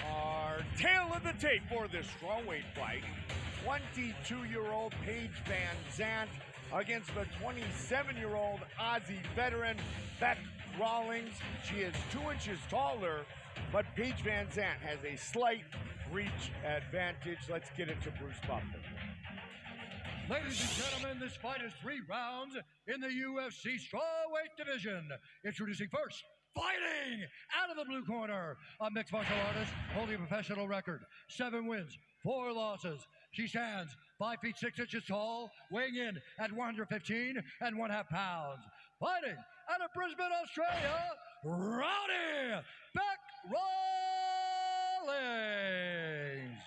Our tail of the tape for this strawweight fight. 22-year-old Paige VanZant against the 27-year-old Aussie veteran Bec Rawlings. She is 2 inches taller, but Paige VanZant has a slight reach advantage. Let's get into Bruce Buffer. Ladies and gentlemen, this fight is 3 rounds in the UFC strawweight division. Introducing first, fighting out of the blue corner, a mixed martial artist holding a professional record, 7 wins, 4 losses. She stands 5 feet 6 inches tall, weighing in at 115 1/2 pounds. Fighting out of Brisbane, Australia, Rowdy Bec Rawlings.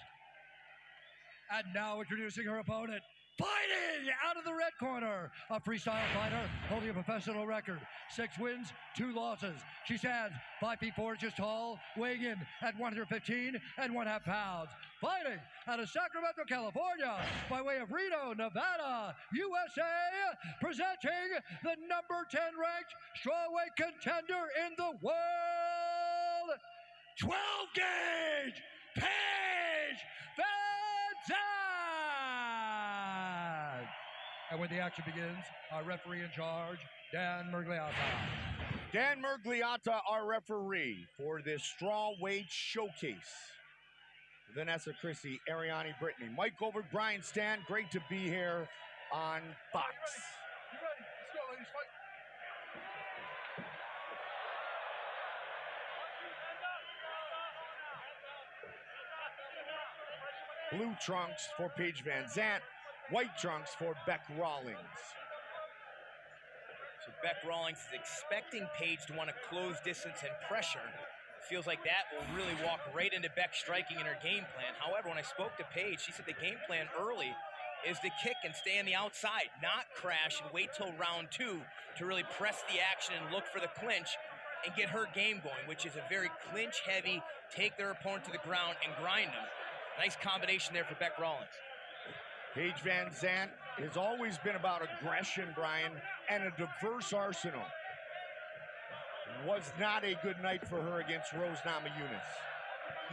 And now introducing her opponent, fighting out of the red corner, a freestyle fighter holding a professional record, 6 wins, 2 losses. She stands 5 feet 4 inches tall, weighing in at 115 1/2 pounds. Fighting out of Sacramento, California, by way of Reno, Nevada, USA, presenting the number 10 ranked strawweight contender in the world, 12 gauge, Paige VanZant. And when the action begins, our referee in charge, Dan Mergliata. Dan Mergliata, our referee for this strawweight showcase. Vanessa Chrissy, Ariane Brittany, Mike Goldberg, Brian Stan, great to be here on Fox. You ready? Let's go, ladies. Fight. Blue trunks for Paige VanZant, white trunks for Bec Rawlings. So Bec Rawlings is expecting Paige to want to close distance and pressure. Feels like that will really walk right into Bec striking in her game plan. However, when I spoke to Paige, she said the game plan early is to kick and stay on the outside, not crash and wait till round 2 to really press the action and look for the clinch and get her game going, which is a very clinch-heavy, take their opponent to the ground and grind them. Nice combination there for Bec Rawlings. Paige VanZant has always been about aggression, Brian, and a diverse arsenal. Was not a good night for her against Rose Namajunas.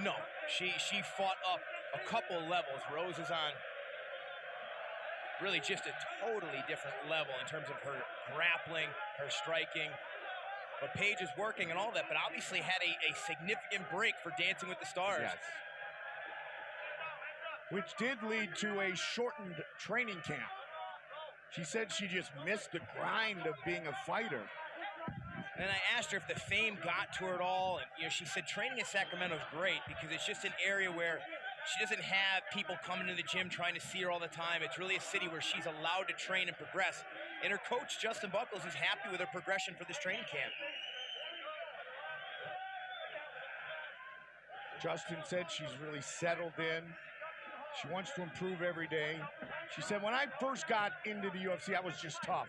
No, she fought up a couple levels. Rose is on really just a totally different level in terms of her grappling, her striking. But Paige is working and all that, but obviously had a significant break for Dancing with the Stars. Yes. Which did lead to a shortened training camp. She said she just missed the grind of being a fighter. And then I asked her if the fame got to her at all, and she said training in Sacramento is great because it's just an area where she doesn't have people coming to the gym trying to see her all the time. It's really a city where she's allowed to train and progress. And her coach, Justin Buckles, is happy with her progression for this training camp. Justin said she's really settled in. She wants to improve every day. She said, when I first got into the UFC, I was just tough.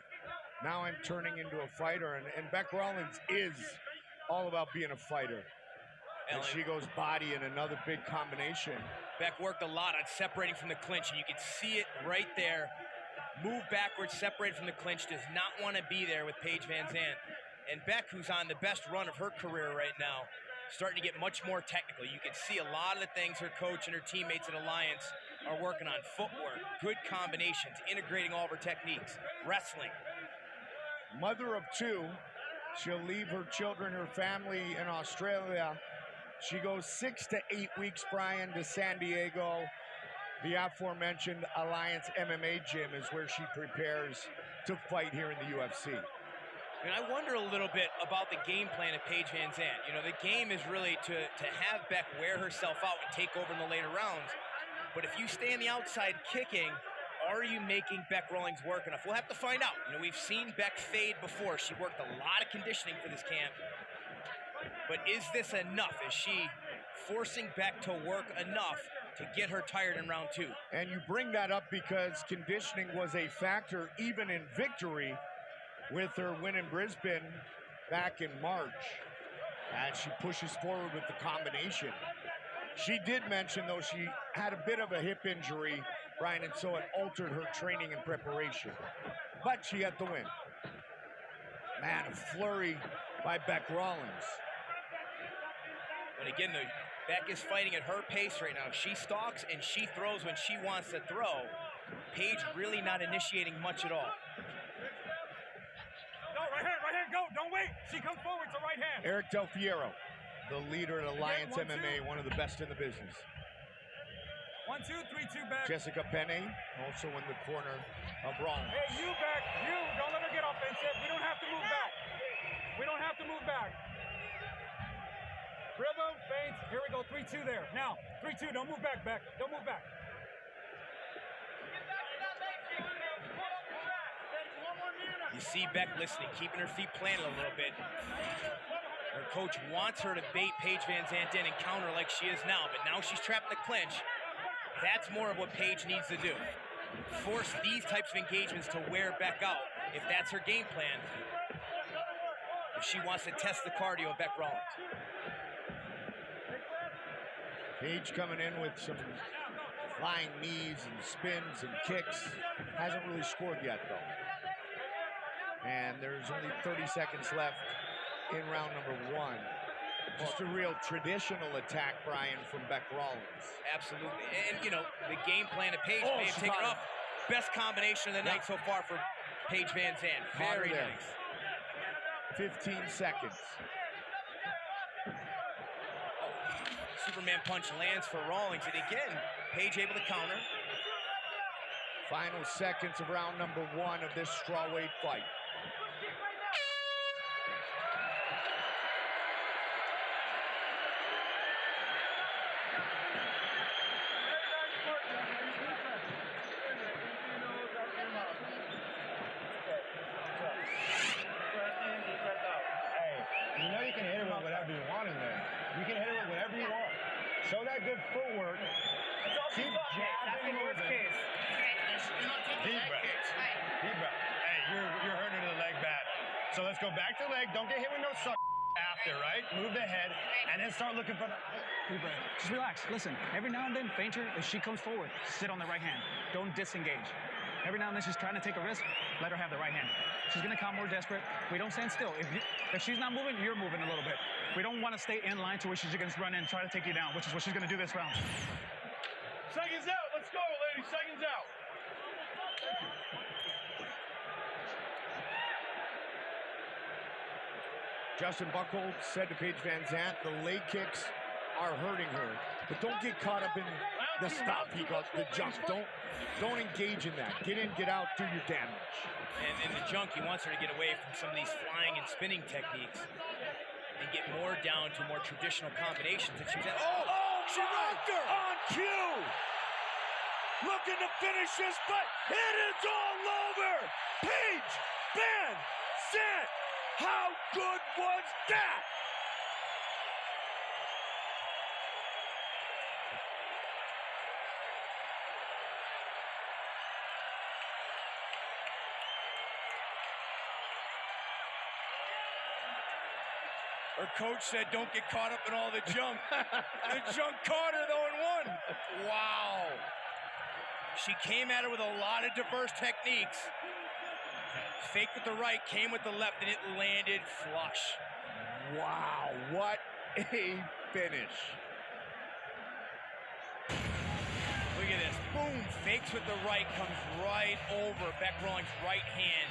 Now I'm turning into a fighter, and Bec Rawlings is all about being a fighter. And she goes body in another big combination. Bec worked a lot on separating from the clinch, and you can see it right there. Move backwards, separate from the clinch, does not want to be there with Paige VanZant. And Bec, who's on the best run of her career right now, starting to get much more technical. You can see a lot of the things her coach and her teammates in Alliance are working on. Footwork, good combinations, integrating all of her techniques, wrestling. Mother of 2, she'll leave her children, her family in Australia. She goes 6 to 8 weeks, Brian, to San Diego. The aforementioned Alliance MMA gym is where she prepares to fight here in the UFC. And I wonder a little bit about the game plan of Paige VanZant. You know, the game is really to have Bec wear herself out and take over in the later rounds. But if you stay on the outside kicking, are you making Bec Rawlings work enough? We'll have to find out. You know, we've seen Bec fade before. She worked a lot of conditioning for this camp. But is this enough? Is she forcing Bec to work enough to get her tired in round 2? And you bring that up because conditioning was a factor even in victory with her win in Brisbane back in March. As she pushes forward with the combination. She did mention, though, she had a bit of a hip injury, Brian, and so it altered her training and preparation. But she had the win. Man, a flurry by Bec Rawlings. But again, Beck is fighting at her pace right now. She stalks and she throws when she wants to throw. Paige really not initiating much at all. No, right hand, go. Don't wait. She comes forward to right hand. Eric Del Fiero, the leader at Alliance Again, 1, MMA, one of the best in the business. 1, 2, 3, 2 back. Jessica Penne, also in the corner of Rawlings. Hey, you back. You. Don't let her get offensive. We don't have to move back. We don't have to move back. Rhythm, feints. Here we go. 3-2 there. Now, 3-2. Don't move back, Beck. Don't move back. You see Beck listening, keeping her feet planted a little bit. Her coach wants her to bait Paige VanZant in and counter like she is now, but now she's trapped in the clinch. That's more of what Paige needs to do. Force these types of engagements to wear Beck out, if that's her game plan, if she wants to test the cardio of Beck Rawlings. Paige coming in with some flying knees and spins and kicks. Hasn't really scored yet, though. And there's only 30 seconds left in round number 1. Just a real traditional attack, Brian, from Beck Rawlings. Absolutely. And, you know, the game plan of Paige may have she taken got off. Best combination of the night so far for Paige VanZant. Caught her Very there. nice. 15 seconds. Superman punch lands for Rawlings, and again, Paige able to counter. Final seconds of round number 1 of this strawweight fight. You know you can hit it with whatever you want in there. You can hit it with whatever you want. Show that good footwork. Keep jabbing, moving. Deep breath. Deep breath. Hey, you're hurting the leg bad. So let's go back to the leg. Don't get hit with no suck after, right? Move the head and then start looking for the deep breath. Just relax. Listen, every now and then, feint her. If she comes forward, sit on the right hand. Don't disengage. Every now and then she's trying to take a risk, let her have the right hand. She's gonna come more desperate. We don't stand still. If she's not moving, you're moving a little bit. We don't want to stay in line to where she's gonna run in and try to take you down, which is what she's gonna do this round. Seconds out. Let's go, ladies. Seconds out. Justin Buchholz said to Paige VanZant, the leg kicks are hurting her, but don't get caught up in the stop, he got the jump. Don't engage in that. Get in, get out, do your damage. And the junk, he wants her to get away from some of these flying and spinning techniques and get more down to more traditional combinations that she's at. Oh, she rocked her! On cue! Looking to finish this, but it is all over! Paige VanZant! How good was that? Her coach said, don't get caught up in all the junk. The junk caught her, though, and won. Wow. She came at her with a lot of diverse techniques. Fake with the right, came with the left, and it landed flush. Wow, what a finish. Look at this. Boom. Fakes with the right, comes right over Beck Rawlings' right hand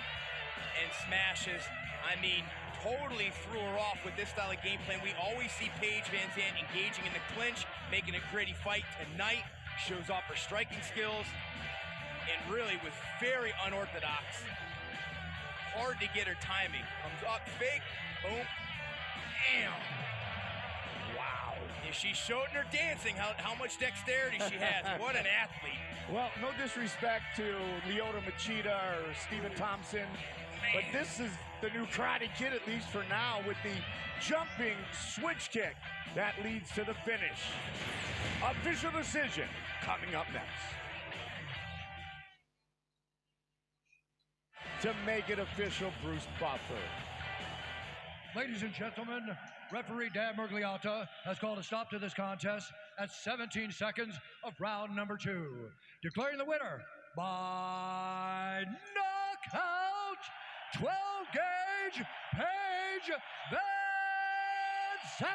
and smashes. I mean, totally threw her off with this style of game plan. We always see Paige VanZant engaging in the clinch, making a gritty fight. Tonight, shows off her striking skills, and really was very unorthodox. Hard to get her timing. Comes up, fake, boom, bam. Wow. And she showed in her dancing how much dexterity she has. What an athlete. Well, no disrespect to Lyoto Machida or Stephen Thompson, but this is the new Karate Kid, at least for now, with the jumping switch kick that leads to the finish. Official decision coming up next. To make it official, Bruce Buffer. Ladies and gentlemen, referee Dan Murgliata has called a stop to this contest at 17 seconds of round number 2. Declaring the winner by knockout, 12-gauge Paige VanZant.